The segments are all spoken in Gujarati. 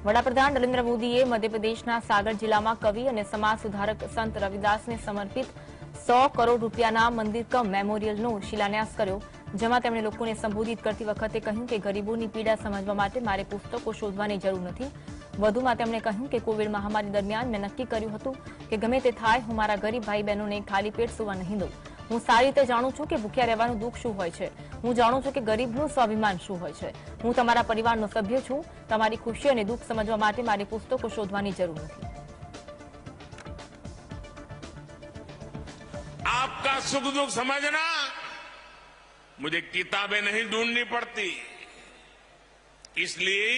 વડાપ્રધાન નરેન્દ્ર મોદીએ મધ્યપ્રદેશના સાગર જિલ્લામાં કવિ અને સમાજ સુધારક સંત રવિદાસને સમર્પિત 100 કરોડ રૂપિયાના મંદિર કમ મેમોરિયલનો શિલાન્યાસ કર્યો, જેમાં તેમણે લોકોને સંબોધિત કરતી વખતે કહ્યું કે ગરીબોની પીડા સમજવા માટે મારે પુસ્તકો શોધવાની જરૂર નથી. વધુમાં તેમણે કહ્યું કે કોવિડ મહામારી દરમિયાન મેં નક્કી કર્યું હતું કે ગમે તે થાય, હું મારા ગરીબ ભાઈ બહેનોને ખાલી પેટ સૂવા નહીં દઉં. હું સારી રીતે જાણું છું કે ભૂખ્યા રહેવાનું દુઃખ શું હોય છે. હું જાણું છું કે ગરીબનું સ્વાભિમાન શું હોય છે. હું તમારા પરિવારનો સભ્ય છું. તમારી ખુશી અને દુઃખ સમજવા માટે મારે પુસ્તકો શોધવાની જરૂર નથી. आपका सुख दुख समझना मुझे किताबें नहीं ढूंढनी પડતી. इसलिए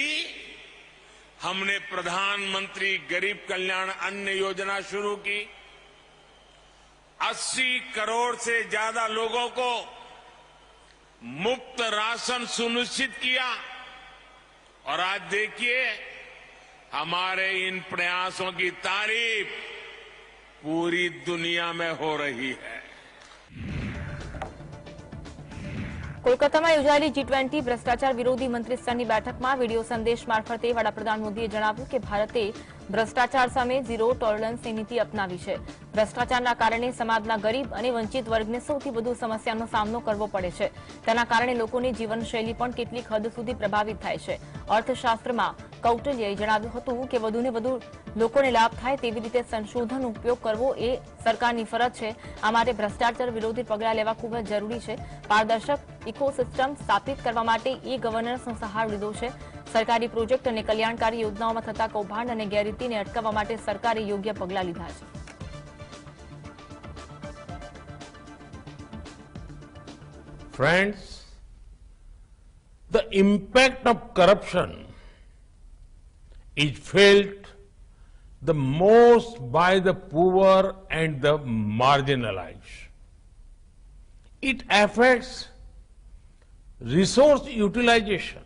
हमने प्रधानमंत्री गरीब कल्याण अन्न योजना शुरू की. 80 करोड़ से ज्यादा लोगों को मुफ्त राशन सुनिश्चित किया. और आज देखिए, हमारे इन प्रयासों की तारीफ पूरी दुनिया में हो रही है. કોલકાતામાં યોજાયેલી G20 ભ્રષ્ટાચાર વિરોધી મંત્રી સ્તરની બેઠકમાં વિડીયો સંદેશ મારફતે વડાપ્રધાન મોદીએ જણાવ્યું કે ભારતે ભ્રષ્ટાચાર સામે ઝીરો ટોલરન્સની નીતિ અપનાવી છે. ભ્રષ્ટાચારના કારણે સમાજના ગરીબ અને વંચિત વર્ગને સૌથી વધુ સમસ્યાનો સામનો કરવો પડે છે. તેના કારણે લોકોની જીવનશૈલી પણ કેટલીક હદ સુધી પ્રભાવિત થાય છે. અર્થશાસ્ત્રમાં કૌટિલ્યએ જણાવ્યું હતું કે વધુને વધુ લોકોને લાભ થાય તેવી રીતે સંશોધનનો ઉપયોગ કરવો એ સરકારની ફરજ છે. આ માટે ભ્રષ્ટાચાર વિરોધી પગલાં લેવા ખૂબ જ જરૂરી છે. પારદર્શક ઇકોસિસ્ટમ સ્થાપિત કરવા માટે ઈ-ગવર્નન્સનો સહારો લીધો છે. સરકારી પ્રોજેક્ટ અને કલ્યાણકારી યોજનાઓમાં થતા કૌભાંડ અને ગેરરીતિને અટકાવવા માટે સરકારે યોગ્ય પગલાં લીધા છે. Friends, the impact of corruption is felt the most by the poor and the marginalized. It affects resource utilization.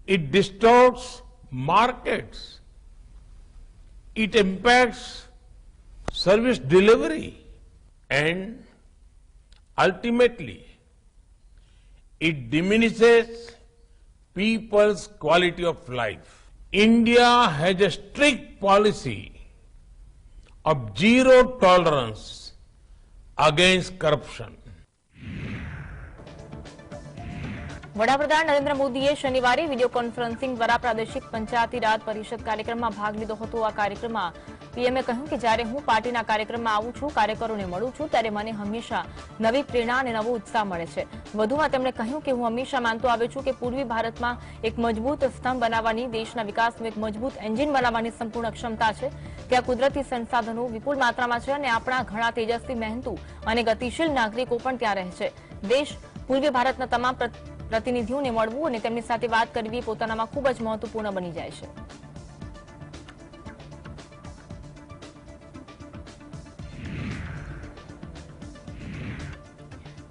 It distorts markets. It impacts service delivery. And ultimately, it diminishes people's quality of life. India has a strict policy of zero tolerance against corruption. વડાપ્રધાન નરેન્દ્ર મોદીએ શનિવારે વિડીયો કોન્ફરન્સિંગ દ્વારા પ્રાદેશિક પંચાયતી રાજ પરિષદ કાર્યક્રમમાં ભાગ લીધો હતો. આ કાર્યક્રમમાં પીએમએ કહ્યું કે જ્યારે હું પાર્ટીના કાર્યક્રમમાં આવું છું, કાર્યકરોને મળું છું, ત્યારે મને હંમેશા નવી પ્રેરણા અને નવો ઉત્સાહ મળે છે. વધુમાં તેમણે કહ્યું કે હું હંમેશા માનતો આવ્યો છું કે પૂર્વી ભારતમાં એક મજબૂત સ્તંભ બનાવવાની, દેશના વિકાસનું એક મજબૂત એન્જિન બનાવવાની સંપૂર્ણ ક્ષમતા છે. ત્યાં કુદરતી સંસાધનો વિપુલ માત્રામાં છે અને આપણા ઘણા તેજસ્વી, મહેનતુ અને ગતિશીલ નાગરિકો પણ ત્યાં રહે છે. દેશ પૂર્વી ભારતના તમામ પ્રતિનિધિઓને મળવું અને તેમની સાથે વાત કરવી પોતાનામાં ખૂબ જ મહત્વપૂર્ણ બની જાય છે.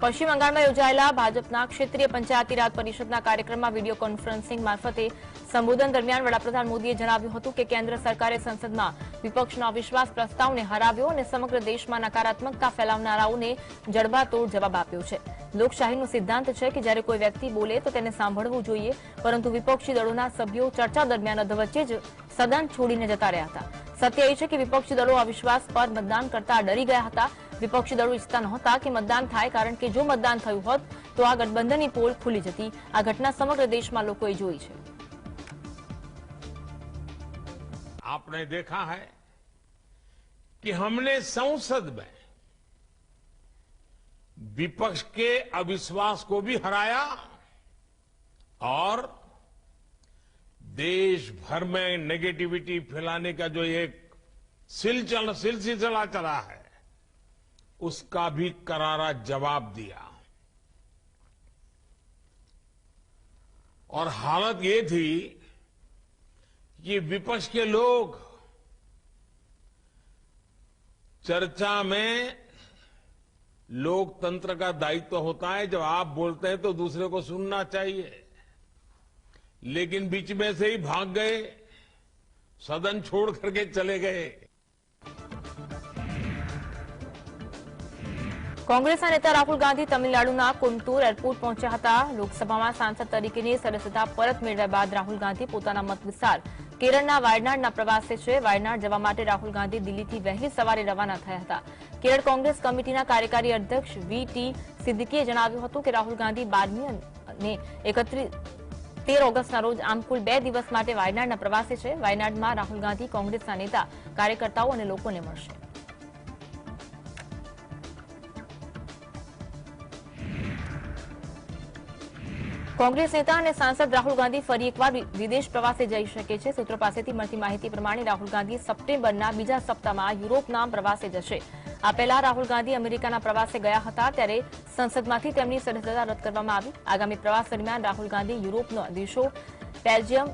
પશ્ચિમ બંગાળમાં યોજાયેલા ભાજપના ક્ષેત્રીય પંચાયતી રાજ પરિષદના કાર્યક્રમમાં વિડીયો કોન્ફરન્સિંગ મારફતે સંબોધન દરમિયાન વડાપ્રધાન મોદીએ જણાવ્યું હતું કે કેન્દ્ર સરકારે સંસદમાં વિપક્ષના અવિશ્વાસ પ્રસ્તાવને હરાવ્યો અને સમગ્ર દેશમાં નકારાત્મકતા ફેલાવનારાઓને જડબાતોડ જવાબ આપ્યો છે. લોકશાહીનો સિદ્ધાંત છે કે જ્યારે કોઈ વ્યક્તિ બોલે તો તેને સાંભળવું જોઈએ, પરંતુ વિપક્ષી દળોના સભ્યો ચર્ચા દરમિયાન અધવચ્ચે જ સદન છોડીને જતા રહ્યા હતા. સત્ય એ છે કે વિપક્ષી દળો અવિશ્વાસ પર મતદાન કરતા ડરી ગયા હતા. વિપક્ષી દળો ઈચ્છતા નહોતા કે મતદાન થાય, કારણ કે જો મતદાન થયું હોત તો આ ગઠબંધનની પોલ ખુલી જતી. આ ઘટના સમગ્ર દેશમાં લોકોએ જોઈ છે. आपने देखा है कि हमने संसद में विपक्ष के अविश्वास को भी हराया और देश भर में नेगेटिविटी फैलाने का जो एक सिलसिला चला है, उसका भी करारा जवाब दिया. और हालत ये थी कि विपक्ष के लोग चर्चा में, लोकतंत्र का दायित्व होता है जब आप बोलते हैं तो दूसरे को सुनना चाहिए, लेकिन बीच में से ही भाग गए, सदन छोड़ करके चले गए. કોંગ્રેસના નેતા રાહુલ ગાંધી તમિલનાડુના કુન્તુર એરપોર્ટ પહોંચ્યા હતા. લોકસભામાં સાંસદ તરીકેની સદસ્યતા પરત મેળવ્યા બાદ રાહુલ ગાંધી પોતાના મત વિસ્તાર કેરળના વાયનાડના પ્રવાસે છે. વાયનાડ જવા માટે રાહુલ ગાંધી દિલ્હીથી વહેલી સવારે રવાના થયા હતા. કેરળ કોંગ્રેસ કમિટીના કાર્યકારી અધ્યક્ષ વી.ટી. સિદ્દીકીએ જણાવ્યું હતું કે રાહુલ ગાંધી 12મી અને 13 ઓગસ્ટના રોજ આમ કુલ 2 દિવસ માટે વાયનાડના પ્રવાસે છે. વાયનાડમાં રાહુલ ગાંધી કોંગ્રેસના નેતા, કાર્યકર્તાઓ અને લોકોને મળશે. કોંગ્રેસ નેતા અને સાંસદ રાહુલ ગાંધી ફરી એકવાર વિદેશ પ્રવાસે જઈ શકે છે. સૂત્રો પાસેથી મળતી માહિતી પ્રમાણે રાહુલ ગાંધી સપ્ટેમ્બરના બીજા સપ્તાહમાં યુરોપના પ્રવાસે જશે. આ પહેલા રાહુલ ગાંધી અમેરિકાના પ્રવાસે ગયા હતા, ત્યારે સંસદમાંથી તેમની સદસ્યતા રદ કરવામાં આવી. આગામી પ્રવાસ દરમિયાન રાહુલ ગાંધી યુરોપના દેશો બેલ્જિયમ,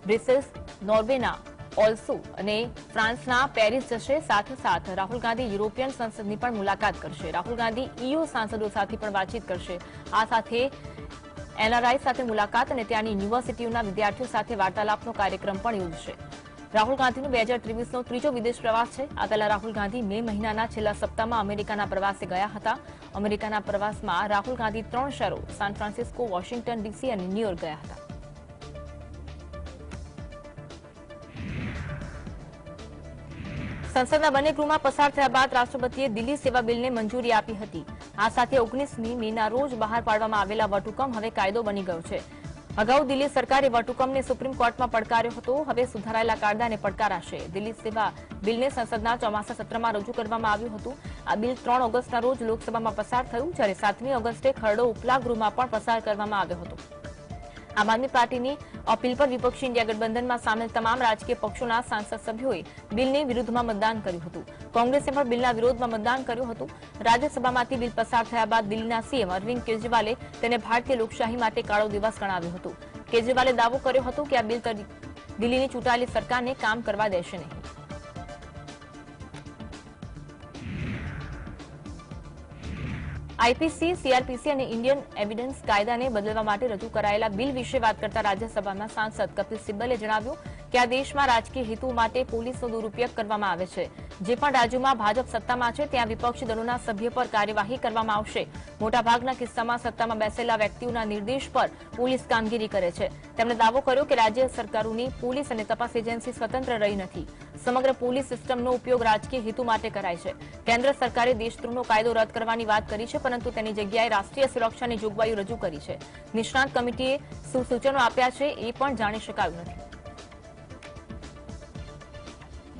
બ્રિસેલ્સ, નોર્વેના ઓલ્સો અને ફ્રાન્સના પેરિસ જશે. સાથોસાથ રાહુલ ગાંધી યુરોપિયન સંસદની પણ મુલાકાત કરશે. રાહુલ ગાંધી EU સાંસદો સાથે પણ વાતચીત કરશે. આ સાથે એનઆરઆઈ સાથે મુલાકાત અને ત્યાંની યુનિવર્સિટીઓના વિદ્યાર્થીઓ સાથે વાર્તાલાપનો કાર્યક્રમ પણ યોજશે. રાહુલ ગાંધીનો 2023નો ત્રીજો વિદેશ પ્રવાસ છે. આ પહેલા રાહુલ ગાંધી મે મહિનાના છેલ્લા સપ્તાહમાં અમેરિકાના પ્રવાસે ગયા હતા. અમેરિકાના પ્રવાસમાં રાહુલ ગાંધી 3 શહેરો સાન ફ્રાન્સિસ્કો, વોશિંગ્ટન ડીસી અને ન્યૂયોર્ક ગયા હતા. સંસદના બંને ગૃહમાં પસાર થયા બાદ રાષ્ટ્રપતિએ દિલ્હી સેવા બિલને મંજૂરી આપી હતી. આ સાથે 19મી મેના રોજ બહાર પાડવામાં આવેલા વટહુકમ હવે કાયદો બની ગયો છે. અગાઉ દિલ્હી સરકારે વટહુકમને સુપ્રીમ કોર્ટમાં પડકાર્યો હતો. હવે સુધારાયેલા કાયદાને પડકારાશે. દિલ્હી સેવા બિલને સંસદના ચોમાસા સત્રમાં રજૂ કરવામાં આવ્યું હતું. આ બિલ 3 ઓગસ્ટના રોજ લોકસભામાં પસાર થયું, જ્યારે 7મી ઓગસ્ટે ખરડો ઉપલા ગૃહમાં પણ પસાર કરવામાં આવ્યો હતો. આમ આદમી પાર્ટીની અપીલ પર વિપક્ષી ઇન્ડિયા ગઠબંધનમાં સામેલ તમામ રાજકીય પક્ષોના સાંસદ સભ્યોએ બિલની વિરુદ્ધમાં મતદાન કર્યું હતું. કોંગ્રેસે પણ બિલના વિરોધમાં મતદાન કર્યું હતું. રાજ્યસભામાંથી બિલ પસાર થયા બાદ દિલ્હીના સીએમ અરવિંદ કેજરીવાલે તેને ભારતીય લોકશાહી માટે કાળો દિવસ ગણાવ્યો હતો. કેજરીવાલે દાવો કર્યો હતો કે આ બિલ દિલ્હીની ચૂંટાયેલી સરકારને કામ કરવા દેશે નહીં. આઈપીસી, સીઆરપીસી અને ઇન્ડિયન એવિડન્સ કાયદાને બદલવા માટે રજૂ કરાયેલા બિલ વિશે વાત કરતા રાજ્યસભાના સાંસદ કપિલ સિબ્બલે જણાવ્યું કે આ દેશમાં રાજકીય હેતુઓ માટે પોલીસનો દુરુપયોગ કરવામાં આવે છે. જે પણ રાજ્યોમાં ભાજપ સત્તામાં છે ત્યાં વિપક્ષી દળોના સભ્ય પર કાર્યવાહી કરવામાં આવશે. મોટાભાગના કિસ્સામાં સત્તામાં બેસેલા વ્યક્તિઓના નિર્દેશ પર પોલીસ કામગીરી કરે છે. તેમણે દાવો કર્યો કે રાજ્ય સરકારોની પોલીસ અને તપાસ એજન્સી સ્વતંત્ર રહી નથી. સમગ્ર પોલીસ સિસ્ટમનો ઉપયોગ રાજકીય હેતુ માટે કરાય છે. કેન્દ્ર સરકારે દેશદ્રોહનો કાયદો રદ કરવાની વાત કરી છે, પરંતુ તેની જગ્યાએ રાષ્ટ્રીય સુરક્ષાની જોગવાઈઓ રજૂ કરી છે. નિષ્ણાત કમિટીએ શું સૂચનો આપ્યા છે એ પણ જાણી શકાયું નથી.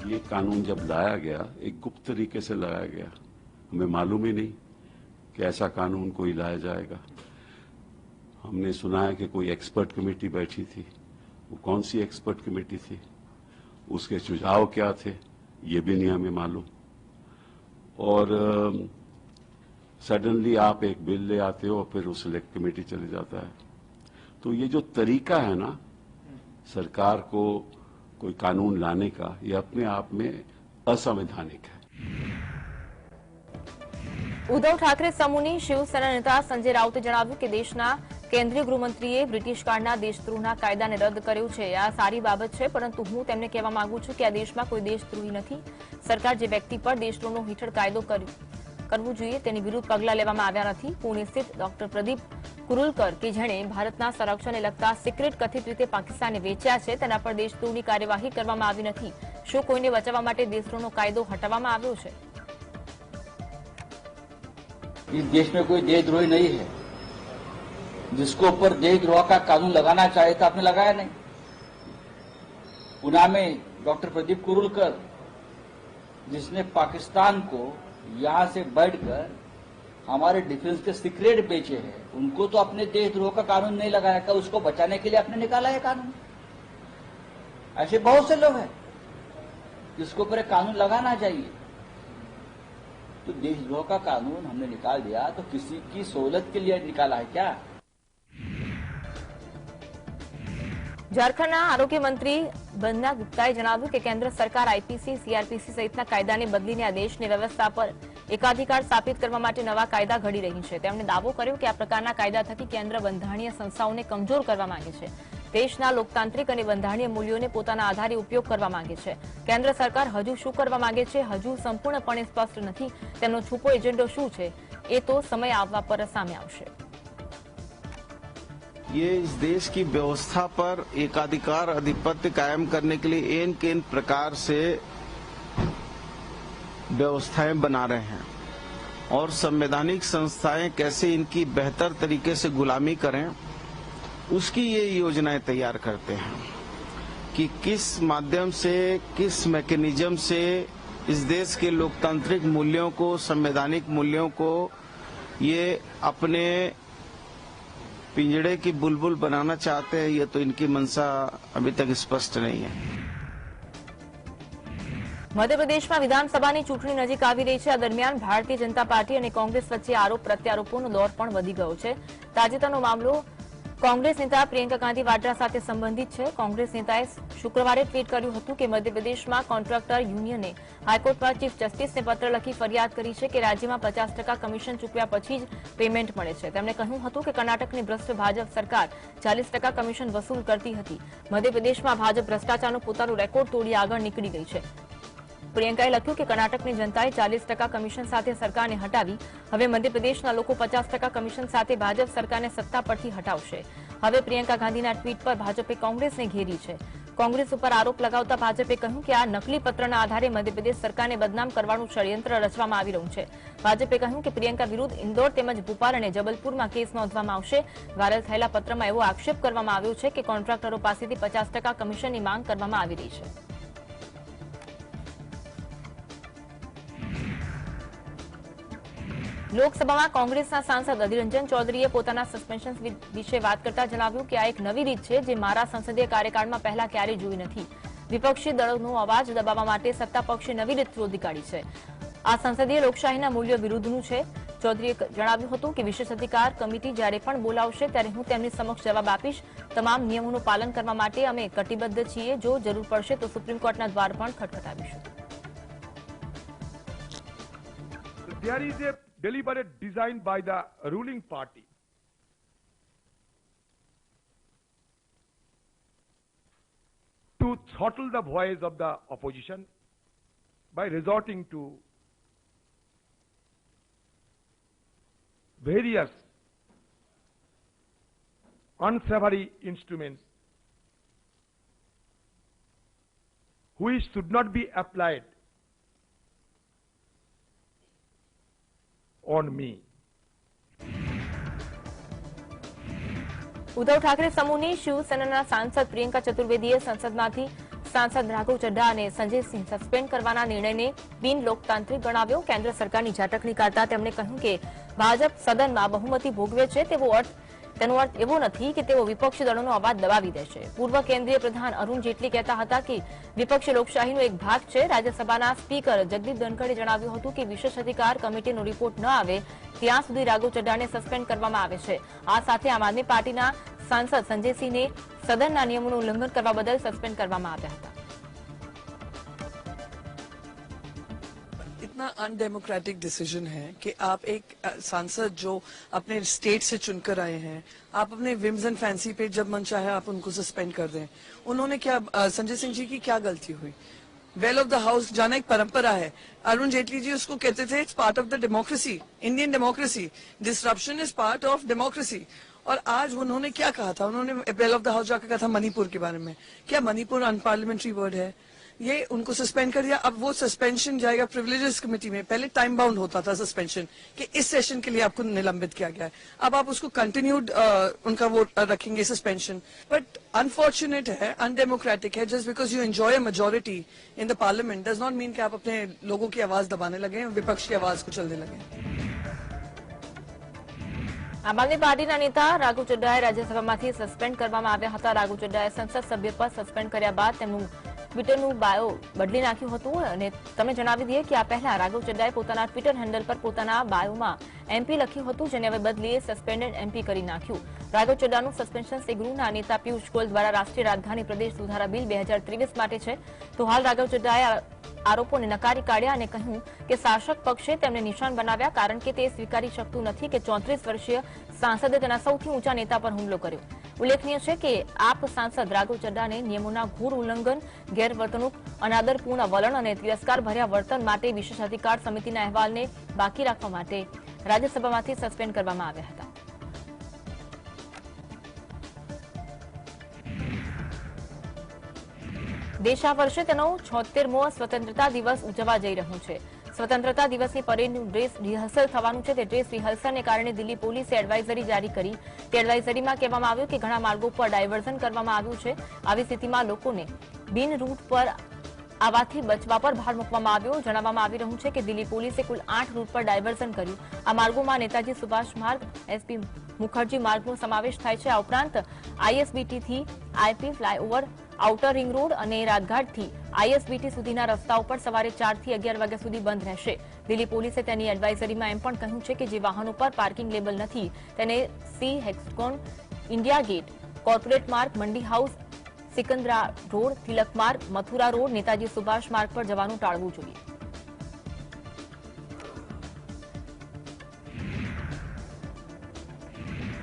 ये कानून जब लाया गया एक गुप्त तरीके से लाया गया. हमें मालूम ही नहीं कि ऐसा कानून कोई लाया जाएगा. हमने सुना है कि कोई एक्सपर्ट कमेटी बैठी थी. वो कौन सी एक्सपर्ट कमेटी थी, उसके सुझाव क्या थे, ये भी नहीं हमें मालूम. और सडनली आप एक बिल ले आते हो और फिर वो सिलेक्ट कमेटी चले जाता है. तो ये जो तरीका है ना सरकार को कोई कानून लाने का, ये अपने आप में असंवैधानिक है. ઉદ્ધવ ઠાકરે સમૂહની શિવસેના નેતા સંજય રાઉતે જણાવ્યું કે દેશના કેન્દ્રીય ગૃહમંત્રીએ બ્રિટિશ કાળના દેશદ્રોહના કાયદાને રદ કર્યો છે. આ સારી બાબત છે, પરંતુ હું તેમને કહેવા માંગુ છું કે આ દેશમાં કોઈ દેશદ્રોહી નથી. સરકાર જે વ્યક્તિ પર દેશદ્રોહનો હેઠળ કાયદો કરવું જોઈએ તેની વિરુદ્ધ પગલાં લેવામાં આવ્યા નથી. પુણે સ્થિત ડોક્ટર પ્રદીપ કુરુલકર કે જેણે ભારતના સંરક્ષણને લગતા સિક્રેટ કથિત રીતે પાકિસ્તાનને વેચ્યા છે, તેના પર દેશદ્રોહની કાર્યવાહી કરવામાં આવી નથી. શું કોઈને બચાવવા માટે દેશદ્રોહનો કાયદો હટાવવામાં આવ્યો છે? इस देश में कोई देशद्रोही नहीं है. जिसको ऊपर देशद्रोह का कानून लगाना चाहे तो आपने लगाया नहीं. पुणे में डॉक्टर प्रदीप कुरुलकर जिसने पाकिस्तान को यहां से बैठकर हमारे डिफेंस के सीक्रेट बेचे हैं, उनको तो अपने देशद्रोह का कानून नहीं लगाया था. उसको बचाने के लिए आपने निकाला है कानून. ऐसे बहुत से लोग हैं जिसको ऊपर कानून लगाना चाहिए. तो देशद्रोह का कानून हमने निकाल दिया तो किसी की सहूलत के लिए निकाला है क्या? ઝારખંડના આરોગ્ય મંત્રી બંદના ગુપ્તાએ જણાવ્યું કે કેન્દ્ર સરકાર આઈપીસી, સીઆરપીસી સહિતના કાયદાને બદલીને આ દેશની વ્યવસ્થા પર એકાધિકાર સ્થાપિત કરવા માટે નવા કાયદા ઘડી રહી છે. તેમણે દાવો કર્યો કે આ પ્રકારના કાયદા થકી કેન્દ્ર બંધારણીય સંસ્થાઓને કમજોર કરવા માંગે છે. દેશના લોકતાંત્રિક અને બંધારણીય મૂલ્યોને પોતાના આધારે ઉપયોગ કરવા માંગે છે. કેન્દ્ર સરકાર હજુ શું કરવા માંગે છે હજુ સંપૂર્ણપણે સ્પષ્ટ નથી. તેમનો છુપો એજન્ડો શું છે એ તો સમય આવવા પર સામે આવશે. ये इस देश की व्यवस्था पर एकाधिकार आधिपत्य कायम करने के लिए इन किन प्रकार से व्यवस्थाएं बना रहे हैं और संवैधानिक संस्थाएं कैसे इनकी बेहतर तरीके से गुलामी करें, उसकी ये योजनाएं तैयार करते हैं कि किस माध्यम से, किस मैकेनिज्म से इस देश के लोकतांत्रिक मूल्यों को, संवैधानिक मूल्यों को ये अपने पिंजड़े की बुलबुल बनाना चाहते हैं. ये तो इनकी मंशा अभी तक स्पष्ट नहीं है. મધ્યપ્રદેશમાં વિધાનસભાની ચૂંટણી નજીક આવી રહી છે. આ દરમિયાન ભારતીય જનતા પાર્ટી અને કોંગ્રેસ વચ્ચે આરોપ પ્રત્યારોપોનો દોર પણ વધી ગયો છે. તાજેતરનો મામલો કોંગ્રેસ નેતા પ્રિયંકા ગાંધી વાડ્રા સાથે સંબંધિત છે. કોંગ્રેસ નેતાએ શુક્રવારે ટ્વીટ કર્યું હતું કે મધ્યપ્રદેશમાં કોન્ટ્રાક્ટર યુનિયને હાઈકોર્ટમાં ચીફ જસ્ટિસને પત્ર લખી ફરિયાદ કરી છે કે રાજ્યમાં 50% કમિશન ચૂકવ્યા પછી જ પેમેન્ટ મળે છે. તેમણે કહ્યું હતું કે કર્ણાટકની ભ્રષ્ટ ભાજપ સરકાર 40% કમિશન વસૂલ કરતી હતી. મધ્યપ્રદેશમાં ભાજપ ભ્રષ્ટાચારનો પોતાનો રેકોર્ડ તોડી આગળ નીકળી ગઈ છે. પ્રિયંકાએ લખ્યું કે કર્ણાટકની જનતાએ 40% કમિશન સાથે સરકારને હટાવી. હવે મધ્યપ્રદેશના લોકો 50% કમિશન સાથે ભાજપ સરકારને સત્તા પરથી હટાવશે. હવે પ્રિયંકા ગાંધીના ટ્વીટ પર ભાજપે કોંગ્રેસને ઘેરી છે. કોંગ્રેસ ઉપર આરોપ લગાવતા ભાજપે કહ્યું કે આ નકલી પત્રના આધારે મધ્યપ્રદેશ સરકારને બદનામ કરવાનું ષડયંત્ર રચવામાં આવી રહ્યું છે. ભાજપે કહ્યું કે પ્રિયંકા વિરુદ્ધ ઇન્દોર તેમજ ભોપાલ અને જબલપુરમાં કેસ નોંધવામાં આવશે. વાયરલ થયેલા પત્રમાં એવો આક્ષેપ કરવામાં આવ્યો છે કે કોન્ટ્રાક્ટરો પાસેથી 50% કમિશનની માંગ કરવામાં આવી રહી છે. લોકસભામાં કોંગ્રેસના સાંસદ અધીર રંજન ચૌધરીએ પોતાના સસ્પેન્શન વિશે વાત કરતા જણાવ્યું કે આ એક નવી રીત છે જે મારા સંસદીય કાર્યકાળમાં પહેલા ક્યારેય જોઈ નથી. વિપક્ષી દળોનો અવાજ દબાવવા માટે સત્તા પક્ષે નવી રીત શોધી કાઢી છે. આ સંસદીય લોકશાહીના મૂલ્યો વિરુદ્ધનું છે. ચૌધરીએ જણાવ્યું હતું કે વિશેષ અધિકાર કમિટી જ્યારે પણ બોલાવશે ત્યારે હું તેમની સમક્ષ જવાબ આપીશ. તમામ નિયમોનું પાલન કરવા માટે અમે કટિબદ્ધ છીએ. જો જરૂર પડશે તો સુપ્રીમ કોર્ટના દ્વાર પણ ખટખટાવીશું. There is a deliberate design by the ruling party to throttle the voice of the opposition by resorting to various unsavory instruments which should not be applied on me. Uddhav Thackeray સમૂહની શિવસેનાના સાંસદ પ્રિયંકા ચતુર્વેદીએ સંસદમાંથી સાંસદ રાઘવ ચડ્ઢા અને સંજયસિંહ સસ્પેન્ડ કરવાના નિર્ણયને બિન લોકતાંત્રિક ગણાવ્યો. કેન્દ્ર સરકારની ઝાટકણી કાઢતા તેમણે કહ્યું કે ભાજપ સદનમાં બહુમતી ભોગવે છે તેનો અર્થ એવો નથી કે તેઓ વિપક્ષી દળોનો અવાજ દબાવી દેશે. પૂર્વ કેન્દ્રીય પ્રધાન અરુણ જેટલી કહેતા હતા કે વિપક્ષી લોકશાહીનો એક ભાગ છે. રાજ્યસભાના સ્પીકર જગદીપ ધનખડે જણાવ્યું હતું કે વિશેષ અધિકાર કમિટીનો રિપોર્ટ ન આવે ત્યાં સુધી રાઘવ ચડ્ઢાને સસ્પેન્ડ કરવામાં આવે છે. આ સાથે આમ આદમી પાર્ટીના સાંસદ સંજયસિંહને સદનના નિયમોનું ઉલ્લંઘન કરવા બદલ સસ્પેન્ડ કરવામાં આવ્યા હતા. इतना अनडेमोक्रेटिक डिसीजन है कि आप एक सांसद जो अपने स्टेट से चुनकर आए हैं, आप अपने विम्स एंड फैंसी पे जब मन चाहे आप उनको सस्पेंड कर दें. उन्होंने क्या, संजय सिंह जी की क्या गलती हुई? वेल ऑफ द हाउस जाना एक परंपरा है. अरुण जेटली जी उसको कहते थे it's part of the democracy, Indian democracy. Disruption is part of democracy. और आज उन्होंने क्या कहा था? उन्होंने वेल ऑफ द हाउस जाकर कहा था मणिपुर के बारे में. क्या मणिपुर अनपार्लियामेंट्री वर्ड है? ये उनको सस्पेंड कर दिया. अब वो सस्पेंशन जाएगा प्रिविलेजेस कमेटी में. पहले टाइम बाउंड होता था सस्पेंशन कि इस सेशन के लिए आपको निलंबित किया गया है. अब आप उसको कंटिन्यूड उनका वो रखेंगे सस्पेंशन. बट अनफॉर्चुनेट है, अनडेमोक्रेटिक है. Just because you enjoy a majority in the parliament does not mean कि आप अपने लोगों की आवाज दबाने लगे, विपक्ष की आवाज को चलने लगे. આમ આદમી પાર્ટીના નેતા રાઘવ ચડ્ઢાએ રાજ્યસભામાંથી સસ્પેન્ડ કરવામાં આવ્યા હતા. રાઘવ ચડ્ઢાએ સંસદ સભ્ય પર સસ્પેન્ડ કર્યા બાદ તેમનું ટ્વિટરનું બાયો બદલી નાખ્યું હતું. અને તમને જણાવી દઈએ કે આ પહેલા રાઘવ ચડ્ઢાએ પોતાના ટ્વિટર હેન્ડલ પર પોતાના બાયોમાં એમપી લખ્યું હતું, જેને હવે બદલીએ સસ્પેન્ડેડ એમપી કરી નાખ્યું. રાઘવ ચડ્ઢાનું સસ્પેન્શન ગૃહના નેતા પિયુષ ગોયલ દ્વારા રાષ્ટ્રીય રાજધાની પ્રદેશ સુધારા બિલ 2023 માટે છે. તો હાલ રાઘવ ચડ્ઢાએ આરોપોને નકારી કાઢ્યા અને કહ્યું કે શાસક પક્ષે તેમને નિશાન બનાવ્યા કારણ કે તે સ્વીકારી શકતું નથી કે 34 વર્ષીય સાંસદે તેના સૌથી ઊંચા નેતા પર હુમલો કર્યો. ઉલ્લેખનીય છે કે આપ સાંસદ રાઘવ ચડ્ડાને નિયમોના ઘોર ઉલ્લંઘન, ગેરવર્તણૂક, અનાદરપૂર્ણ વલણ અને તિરસ્કારભર્યા વર્તન માટે વિશેષાધિકાર સમિતિના અહેવાલને બાકી રાખવા માટે રાજ્યસભામાંથી સસ્પેન્ડ કરવામાં આવ્યા હતા. દેશ આ વર્ષે તેનો 76મો સ્વતંત્રતા દિવસ ઉજવવા જઈ રહ્યું છે. સ્વતંત્રતા દિવસની પરેડનું ડ્રેસ રિહર્સલ થવાનું છે. તે ડ્રેસ રિહર્સલને કારણે દિલ્હી પોલીસે એડવાઇઝરી જારી કરી. તે એડવાઇઝરીમાં કહેવામાં આવ્યું કે ઘણા માર્ગો પર ડાયવર્ઝન કરવામાં આવ્યું છે. આવી સ્થિતિમાં લોકોને બિન રૂટ પર આવવાથી બચવા પર ભાર મૂકવામાં આવ્યો. જણાવવામાં આવી રહ્યું છે કે દિલ્હી પોલીસે કુલ 8 રૂટ પર ડાયવર્ઝન કર્યું. આ માર્ગોમાં નેતાજી સુભાષ માર્ગ, SP મુખર્જી માર્ગનો સમાવેશ થાય છે. આ ઉપરાંત ISBT થી IP flyover, outer ring road અને રાજઘાટથી ISBT સુધીના રસ્તાઓ પર સવારે 4 થી 11 વાગ્યા સુધી બંધ રહેશે. દિલ્હી પોલીસે તેની એડવાઇઝરીમાં એમ પણ કહ્યું છે કે જે વાહનો પર પાર્કિંગ લેબલ નથી તેને સી હેક્સકોન, ઇન્ડિયા ગેટ, કોર્પોરેટ માર્ગ, મંડી હાઉસ, સિકંદરા રોડ, તિલક માર્ગ, મથુરા રોડ, નેતાજી સુભાષ માર્ગ પર જવાનું ટાળવું જોઈએ.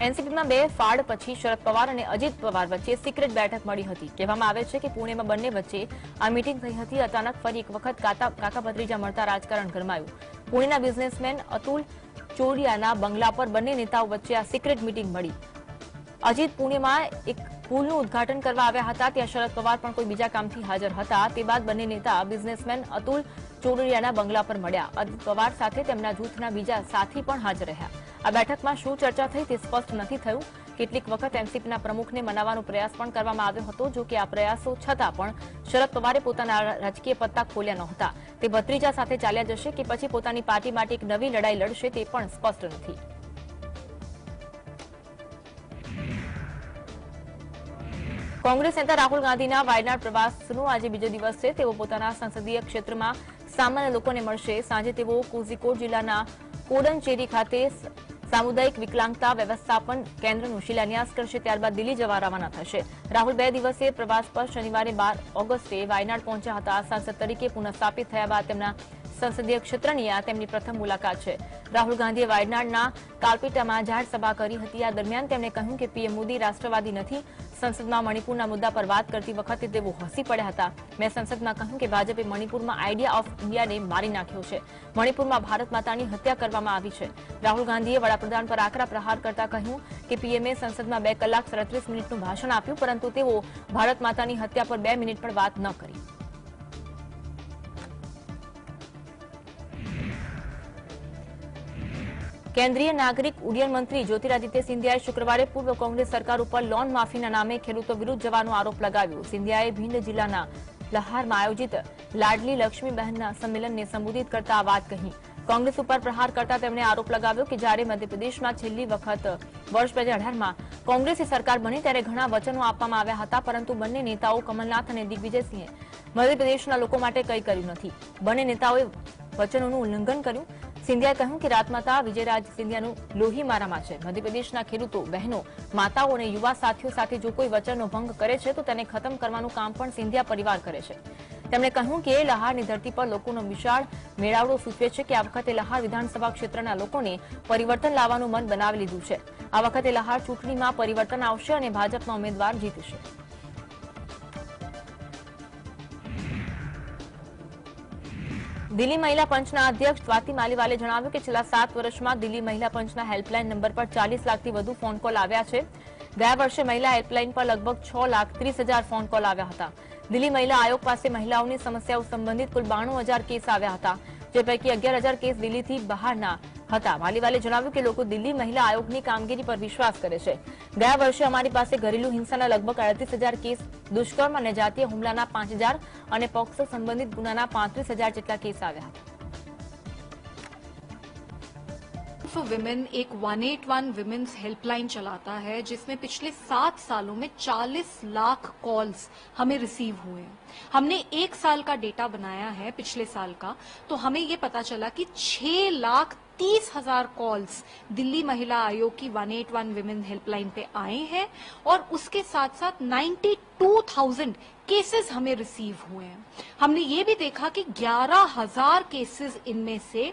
એનસીપીમાં બે ફાડ પછી શરદ પવાર અને અજીત પવાર વચ્ચે સિક્રેટ બેઠક મળી હતી. કહેવામાં આવે છે કે પુણેમાં બંને વચ્ચે આ મીટિંગ થઈ હતી. અચાનક ફરી એક વખત કાકા ભત્રીજા મળતા રાજકારણ ગરમાયું. પુણેના બિઝનેસમેન અતુલ ચોરિયાના બંગલા પર બંને નેતાઓ વચ્ચે આ સિક્રેટ મીટિંગ મળી. અજીત પુણેમાં એક પુલનું ઉદઘાટન કરવા આવ્યા હતા. ત્યાં શરદ પવાર પણ કોઈ બીજા કામથી હાજર હતા. તે બાદ બંને નેતા બિઝનેસમેન અતુલ ચોરિયાના બંગલા પર મળ્યા. અજીત પવાર સાથે તેમના જૂથના બીજા સાથી પણ હાજર રહ્યા. આ બેઠકમાં શું ચર્ચા થઈ તે સ્પષ્ટ નથી થયું. કેટલીક વખત એનસીપીના પ્રમુખને મનાવવાનો પ્રયાસ પણ કરવામાં આવ્યો હતો. જો કે આ પ્રયાસો છતાં પણ શરદ પવારે પોતાના રાજકીય પત્તા ખોલ્યા નહોતા. તે ભત્રીજા સાથે ચાલ્યા જશે કે પછી પોતાની પાર્ટી માટે એક નવી લડાઈ લડશે તે પણ સ્પષ્ટ નથી. કોંગ્રેસ નેતા રાહુલ ગાંધીના વાયનાડ પ્રવાસનો આજે બીજો દિવસ છે. તેઓ પોતાના સંસદીય ક્ષેત્રમાં સામાન્ય લોકોને મળશે. સાંજે તેઓ કોઝિકોડ જિલ્લાના કોડનચેરી ખાતે સામુદાયિક વિકલાંગતા વ્યવસ્થાપન કેન્દ્રનું શિલાન્યાસ કરશે. ત્યારબાદ દિલ્હી જવા રવાના થશે. રાહુલ 2 દિવસીય પ્રવાસ પર શનિવારે 12 ઓગસ્ટે વાયનાડ પહોંચ્યા હતા. સાંસદ તરીકે પુનઃસ્થાપિત થયા બાદ તેમના સંસદીય ક્ષેત્રની આ તેમની પ્રથમ મુલાકાત છે. રાહુલ ગાંધીએ વાયનાડના કાલપીટામાં જાહેર સભા કરી હતી. આ દરમિયાન તેમણે કહ્યું કે પીએમ મોદી રાષ્ટ્રવાદી નથી. સંસદમાં મણિપુરના મુદ્દા પર વાત કરતી વખતે તેઓ હસી પડ્યા હતા. મેં સંસદમાં કહ્યું કે ભાજપે મણિપુરમાં આઈડિયા ઓફ ઇન્ડિયાને મારી નાખ્યો છે. મણિપુરમાં ભારત માતાની હત્યા કરવામાં આવી છે. રાહુલ ગાંધીએ વડાપ્રધાન પર આકરા પ્રહાર કરતા કહ્યું કે પીએમએ સંસદમાં 2 કલાક 37 મિનિટનું ભાષણ આપ્યું, પરંતુ તેઓ ભારત માતાની હત્યા પર 2 મિનિટ પણ વાત ન કરી. કેન્દ્રીય નાગરિક ઉડ્ડયન મંત્રી જ્યોતિરાદિત્ય સિંધિયાએ શુક્રવારે પૂર્વ કોંગ્રેસ સરકાર ઉપર લોન માફીના નામે ખેડૂતો વિરુદ્ધ જવાનો આરોપ લગાવ્યો. સિંધિયાએ ભીંડ જિલ્લાના લહારમાં આયોજિત લાડલી લક્ષ્મીબહેનના સંમેલનને સંબોધિત કરતા આ વાત કહી. કોંગ્રેસ ઉપર પ્રહાર કરતા તેમણે આરોપ લગાવ્યો કે જ્યારે મધ્યપ્રદેશમાં છેલ્લી વખત વર્ષ 2018માં કોંગ્રેસની સરકાર બની ત્યારે ઘણા વચનો આપવામાં આવ્યા હતા, પરંતુ બંને નેતાઓ કમલનાથ અને દિગ્વિજયસિંહે મધ્યપ્રદેશના લોકો માટે કંઈ કર્યું નથી. બંને નેતાઓએ વચનોનું ઉલ્લંઘન કર્યું. સિંધિયાએ કહ્યું કે રાજમાતા વિજયરાજ સિંધિયાનું લોહી મારામાં છે. મધ્યપ્રદેશના ખેડૂતો, બહેનો, માતાઓ અને યુવા સાથીઓ સાથે જો કોઈ વચનનો ભંગ કરે છે તો તેને ખતમ કરવાનું કામ પણ સિંધિયા પરિવાર કરે છે. તેમણે કહ્યું કે લહારની ધરતી પર લોકોનો વિશાળ મેળાવડો સૂચવે છે કે આ વખતે લહાર વિધાનસભા ક્ષેત્રના લોકોને પરિવર્તન લાવવાનું મન બનાવી લીધું છે. આ વખતે લહાર ચૂંટણીમાં પરિવર્તન આવશે અને ભાજપના ઉમેદવાર જીતશે. દિલ્હી મહિલા પંચના અધ્યક્ષ સ્વાતિ માલીવાલે જણાવ્યું કે છેલ્લા 7 વર્ષમાં દિલ્હી મહિલા પંચના હેલ્પલાઇન નંબર પર 40 લાખથી વધુ ફોન કોલ આવ્યા છે. ગયા વર્ષે મહિલા હેલ્પલાઇન પર લગભગ 6,30,000 ફોન કોલ આવ્યા હતા. દિલ્હી મહિલા આયોગ પાસે મહિલાઓની સમસ્યાઓ સંબંધિત કુલ 92,000 કેસ આવ્યા હતા, જે પૈકી 11,000 કેસ દિલ્હીથી બહારના હતા. માલીવાલે જણાવ્યું કે લોકો દિલ્હી મહિલા આયોગની કામગીરી પર વિશ્વાસ કરે છે. ગયા વર્ષે અમારી પાસે ઘરેલુ હિંસાના લગભગ 38,000 કેસ, દુષ્કર્મ અને જાતીય હુમલાના 5,000 અને પોક્સો સંબંધિત ગુનાના 35,000 જેટલા કેસ આવ્યા હતા. फॉर विमेन एक 181 विमेन्स हेल्पलाइन चलाता है, जिसमें पिछले 7 सालों में 40 लाख कॉल्स हमें रिसीव हुए हैं. हमने 1 साल का डेटा बनाया है पिछले साल का, तो हमें ये पता चला कि 6 लाख 30,000 कॉल्स दिल्ली महिला आयोग की 181 विमेन हेल्पलाइन पे आए हैं और उसके साथ साथ 92,000 केसेस हमें रिसीव हुए हैं। हमने ये भी देखा कि 11,000 केसेस इनमें से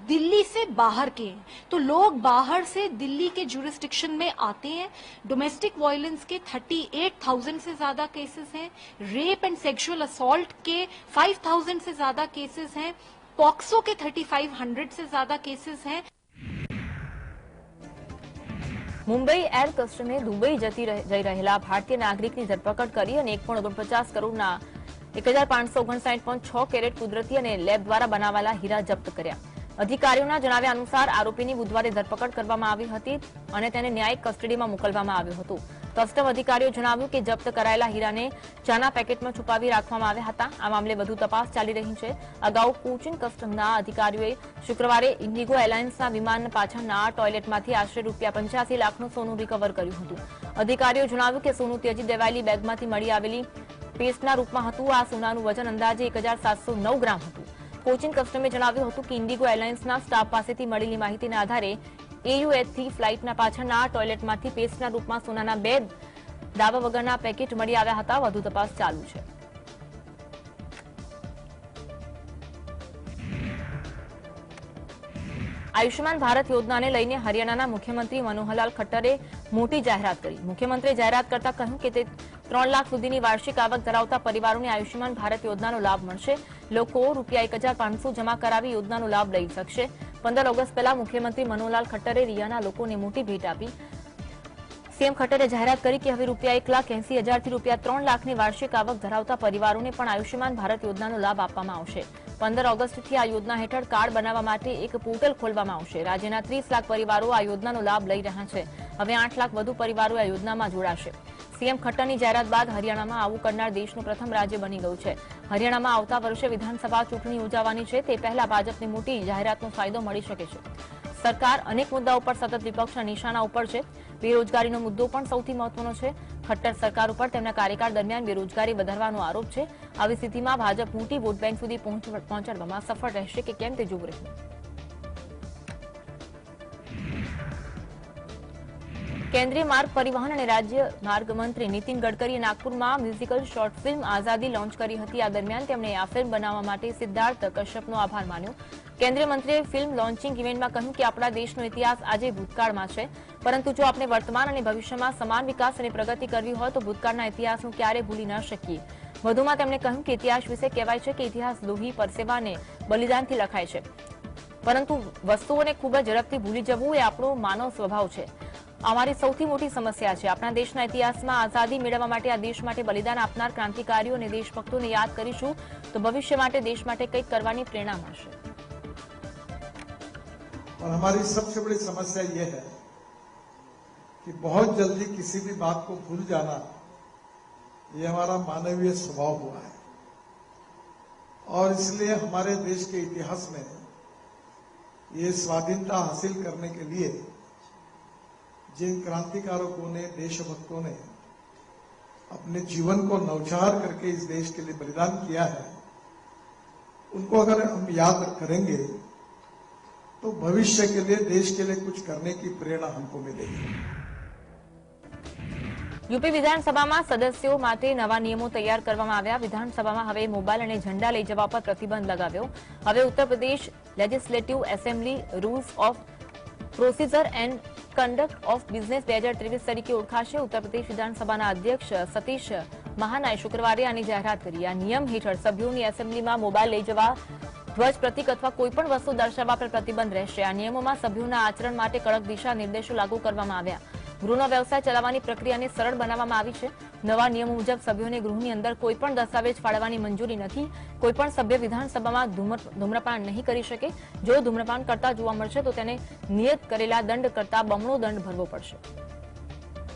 दिल्ली से बाहर के हैं। तो लोग बाहर से दिल्ली के जुरिस्डिक्शन में आते हैं। डोमेस्टिक वायलेंस के 38,000 से ज्यादा केसेस हैं। रेप एंड सेक्सुअल असॉल्ट के 5,000 से ज्यादा केसेस हैं। पॉक्सो के 3,500 से ज्यादा केसेस हैं। મુંબઈ એર કસ્ટમે દુબઈ જઈ રહેલા ભારતીય નાગરિકની ધરપકડ કરી અને 1.49 કરોડના 1,559.6 કેરેટ કુદરતી અને લેબ દ્વારા બનાવાયેલા હીરા જપ્ત કર્યા। અધિકારીઓના જણાવ્યા અનુસાર આરોપીની બુધવારે ધરપકડ કરવામાં આવી હતી અને તેને ન્યાયિક કસ્ટડીમાં મોકલવામાં આવ્યો હતો। કસ્ટમ અધિકારીઓએ જણાવ્યું કે જપ્ત કરાયેલા હીરાને ચાના પેકેટમાં છુપાવી રાખવામાં આવ્યા હતા। આ મામલે વધુ તપાસ ચાલી રહી છે। અગાઉ કોચીન કસ્ટમના અધિકારીઓએ શુક્રવારે ઇન્ડિગો એરલાઇન્સના વિમાન પાછળના ટોયલેટમાંથી આશરે ₹85 લાખનું સોનું રિકવર કર્યું હતું। અધિકારીઓએ જણાવ્યું કે સોનું ત્યજી દેવાયેલી બેગમાંથી મળી આવેલી પેસ્ટના રૂપમાં હતું। આ સોનાનું વજન અંદાજે 1,709 ગ્રામ હતું। કોચીન કસ્ટમે જણાવ્યું હતું કે ઇન્ડિગો એરલાઇન્સના સ્ટાફ પાસેથી મળેલી માહિતીના આધારે એયુએથી ફ્લાઇટના પાછળના ટોયલેટમાંથી પેસ્ટના રૂપમાં સોનાના 2 દાવા વગરના પેકેટ મળી આવ્યા હતા। વધુ તપાસ ચાલુ છે। આયુષ્યમાન ભારત યોજનાને લઈને હરિયાણાના મુખ્યમંત્રી મનોહરલાલ ખટ્ટરે મોટી જાહેરાત કરી। મુખ્યમંત્રીએ જાહેરાત કરતા કહ્યું કે તે 3 લાખ સુધીની વાર્ષિક આવક ધરાવતા પરિવારોને આયુષ્યમાન ભારત યોજનાનો લાભ મળશે। લોકો ₹1,500 જમા કરાવી યોજનાનો લાભ લઈ શકશે। 15 ઓગસ્ટ પહેલા મુખ્યમંત્રી મનોહરલાલ ખટ્ટરે રિયાના લોકોને મોટી ભેટ આપી। સીએમ ખટ્ટરે જાહેરાત કરી કે હવે ₹1,80,000 થી ₹3 લાખની વાર્ષિક આવક ધરાવતા પરિવારોને પણ આયુષ્યમાન ભારત યોજનાનો લાભ આપવામાં આવશે। 15 ઓગસ્ટથી આ યોજના હેઠળ કાર્ડ બનાવવા માટે એક પોર્ટલ ખોલવામાં આવશે। રાજ્યના 30 લાખ પરિવારો આ યોજનાનો લાભ લઈ રહ્યા છે। હવે 8 લાખ વધુ પરિવારો આ યોજનામાં જોડાશે। સીએમ ખટ્ટરની જાહેરાત બાદ હરિયાણામાં આવું કરનાર દેશનું પ્રથમ રાજ્ય બની ગયું છે। હરિયાણામાં આવતા વર્ષે વિધાનસભા ચૂંટણી યોજાવાની છે તે પહેલા ભાજપને મોટી જાહેરાતનો ફાયદો મળી શકે છે। સરકાર અનેક મુદ્દાઓ પર સતત વિપક્ષના નિશાના ઉપર છે। બેરોજગારીનો મુદ્દો પણ સૌથી મહત્વનો છે। ખટ્ટર સરકાર ઉપર તેમના કાર્યકાળ દરમિયાન બેરોજગારી વધારવાનો આરોપ છે। આવી સ્થિતિમાં ભાજપ મોટી વોટ બેંક સુધી પહોંચવામાં સફળ રહેશે કે કેમ તે જોવું રહ્યું। કેન્દ્રીય માર્ગ પરિવહન અને રાજ્ય માર્ગ મંત્રી નીતિન ગડકરીએ નાગપુરમાં મ્યુઝિકલ શોર્ટ ફિલ્મ આઝાદી લોન્ચ કરી હતી। આ દરમિયાન તેમણે આ ફિલ્મ બનાવવા માટે સિદ્ધાર્થ કશ્યપનો આભાર માન્યો। કેન્દ્રીય મંત્રીએ ફિલ્મ લોન્ચિંગ ઇવેન્ટમાં કહ્યું કે આપણા દેશનો ઇતિહાસ આજે ભૂતકાળમાં છે, પરંતુ જો આપણે વર્તમાન અને ભવિષ્યમાં સમાન વિકાસ અને પ્રગતિ કરવી હોય તો ભૂતકાળના ઇતિહાસનું ક્યારેય ભૂલી ન શકીએ। વધુમાં તેમણે કહ્યું કે ઇતિહાસ વિશે કહેવાય છે કે ઇતિહાસ લોહી, પરસેવા અને બલિદાનથી લખાય છે, પરંતુ વસ્તુઓને ખૂબ જ ઝડપથી ભૂલી જવું એ આપણો માનવ સ્વભાવ છે। અમારી સૌથી મોટી સમસ્યા છે। આપણા દેશના ઇતિહાસમાં આઝાદી મેળવવા માટે આ દેશ માટે બલિદાન આપનાર ક્રાંતિકારીઓ અને દેશભક્તોને યાદ કરીશું તો ભવિષ્ય માટે દેશ માટે કંઈક કરવાની પ્રેરણા મળશે। और हमारी सबसे बड़ी समस्या यह है कि बहुत जल्दी किसी भी बात को भूल जाना, ये हमारा मानवीय स्वभाव हुआ है। और इसलिए हमारे देश के इतिहास में ये स्वाधीनता हासिल करने के लिए जिन क्रांतिकारकों ने, देशभक्तों ने अपने जीवन को न्यौछावर करके इस देश के लिए बलिदान किया है, उनको अगर हम याद करेंगे तो भविष्य के लिए, देश के लिए कुछ करने की प्रेरणा हमको मिलेगी। यूपी विधानसभाમાં સદસ્યો માટે નવા નિયમો તૈયાર કરવામાં આવ્યા। વિધાનસભામાં હવે મોબાઈલ અને ઝંડા લઈ જવા પર પ્રતિબંધ લગાવ્યો। હવે Uttar Pradesh legislative assembly rules of procedure and conduct of business 2023 તરીકે ઓળખાશે। ઉત્તર પ્રદેશ વિધાનસભાના અધ્યક્ષ સતીશ મહાનાએ શુક્રવારે આની જાહેરાત કરી। આ નિયમ હેઠળ સભ્યોની એસેમ્બલીમાં મોબાઈલ લઈ જવા, ધ્વજ, પ્રતીક અથવા કોઈપણ વસ્તુ દર્શાવવા પર પ્રતિબંધ રહેશે। આ નિયમોમાં સભ્યોના આચરણ માટે કડક દિશા નિર્દેશો લાગુ કરવામાં આવ્યા। ગૃહનો વ્યવસાય ચલાવવાની પ્રક્રિયાને સરળ બનાવવામાં આવી છે। નવા નિયમો મુજબ સભ્યોને ગૃહની અંદર કોઈપણ દસ્તાવેજ ફાળવવાની મંજૂરી નથી। કોઈપણ સભ્ય વિધાનસભામાં ધૂમ્રપાન નહીં કરી શકે। જો ધૂમ્રપાન કરતા જોવા મળશે તો તેને નિયત કરેલા દંડ કરતા બમણો દંડ ભરવો પડશે।